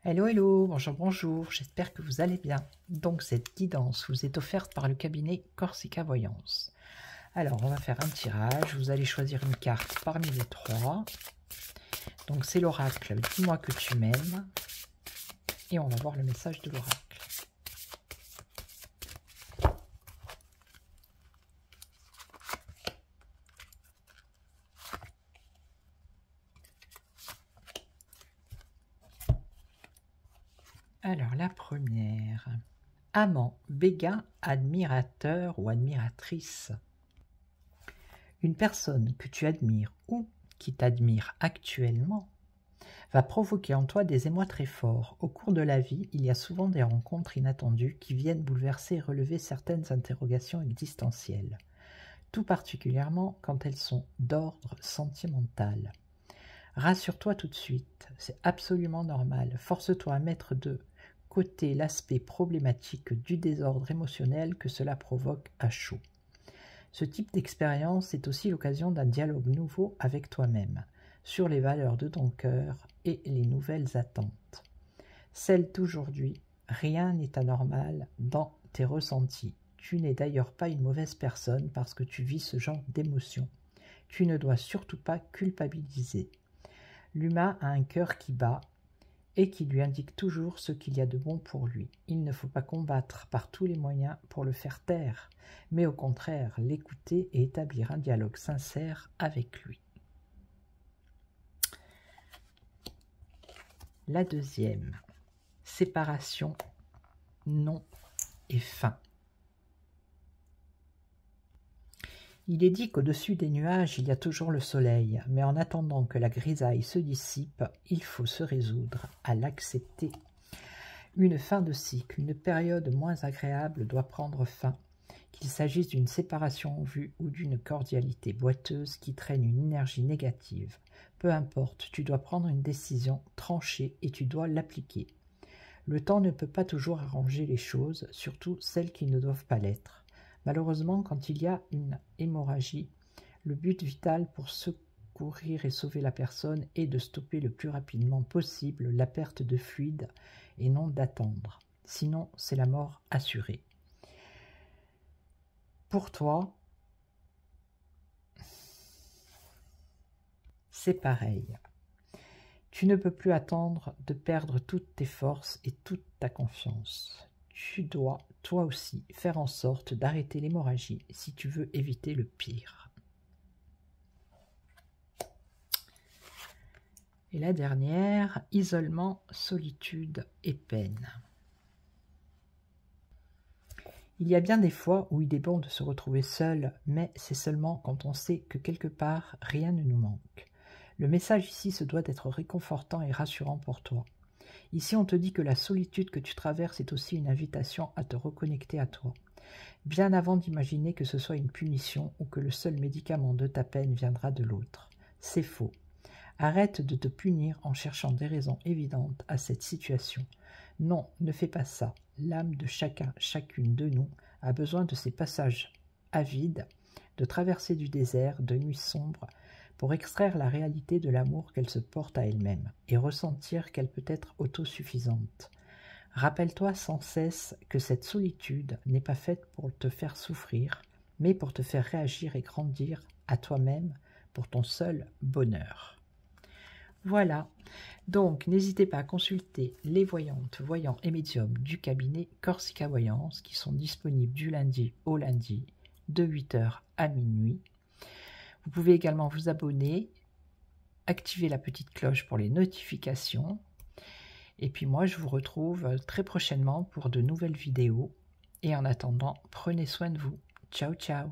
Hello, hello, bonjour, bonjour, j'espère que vous allez bien. Donc cette guidance vous est offerte par le cabinet Corsica Voyance. Alors on va faire un tirage, vous allez choisir une carte parmi les trois. Donc c'est l'oracle, dis-moi que tu m'aimes. Et on va voir le message de l'oracle. Alors, la première. Amant, béguin, admirateur ou admiratrice. Une personne que tu admires ou qui t'admire actuellement va provoquer en toi des émois très forts. Au cours de la vie, il y a souvent des rencontres inattendues qui viennent bouleverser et relever certaines interrogations existentielles, tout particulièrement quand elles sont d'ordre sentimental. Rassure-toi tout de suite, c'est absolument normal. Force-toi à mettre de côté l'aspect problématique du désordre émotionnel que cela provoque à chaud. Ce type d'expérience est aussi l'occasion d'un dialogue nouveau avec toi-même, sur les valeurs de ton cœur et les nouvelles attentes. Celles d'aujourd'hui, rien n'est anormal dans tes ressentis. Tu n'es d'ailleurs pas une mauvaise personne parce que tu vis ce genre d'émotions. Tu ne dois surtout pas culpabiliser. L'humain a un cœur qui bat et qui lui indique toujours ce qu'il y a de bon pour lui. Il ne faut pas combattre par tous les moyens pour le faire taire, mais au contraire l'écouter et établir un dialogue sincère avec lui. La deuxième, séparation, non et fin. Il est dit qu'au-dessus des nuages, il y a toujours le soleil, mais en attendant que la grisaille se dissipe, il faut se résoudre à l'accepter. Une fin de cycle, une période moins agréable doit prendre fin, qu'il s'agisse d'une séparation en vue ou d'une cordialité boiteuse qui traîne une énergie négative. Peu importe, tu dois prendre une décision tranchée et tu dois l'appliquer. Le temps ne peut pas toujours arranger les choses, surtout celles qui ne doivent pas l'être. Malheureusement, quand il y a une hémorragie, le but vital pour secourir et sauver la personne est de stopper le plus rapidement possible la perte de fluide et non d'attendre. Sinon, c'est la mort assurée. Pour toi, c'est pareil. Tu ne peux plus attendre de perdre toutes tes forces et toute ta confiance. Tu dois, toi aussi, faire en sorte d'arrêter l'hémorragie si tu veux éviter le pire. Et la dernière, isolement, solitude et peine. Il y a bien des fois où il est bon de se retrouver seul, mais c'est seulement quand on sait que quelque part, rien ne nous manque. Le message ici se doit d'être réconfortant et rassurant pour toi. Ici, on te dit que la solitude que tu traverses est aussi une invitation à te reconnecter à toi. Bien avant d'imaginer que ce soit une punition ou que le seul médicament de ta peine viendra de l'autre. C'est faux. Arrête de te punir en cherchant des raisons évidentes à cette situation. Non, ne fais pas ça. L'âme de chacun, chacune de nous a besoin de ces passages avides, de traversées du désert, de nuits sombres, pour extraire la réalité de l'amour qu'elle se porte à elle-même et ressentir qu'elle peut être autosuffisante. Rappelle-toi sans cesse que cette solitude n'est pas faite pour te faire souffrir, mais pour te faire réagir et grandir à toi-même pour ton seul bonheur. Voilà, donc n'hésitez pas à consulter les voyantes, voyants et médiums du cabinet Corsica Voyance qui sont disponibles du lundi au lundi de 8 h à minuit. Vous pouvez également vous abonner, activer la petite cloche pour les notifications. Et puis moi, je vous retrouve très prochainement pour de nouvelles vidéos. Et en attendant, prenez soin de vous. Ciao, ciao.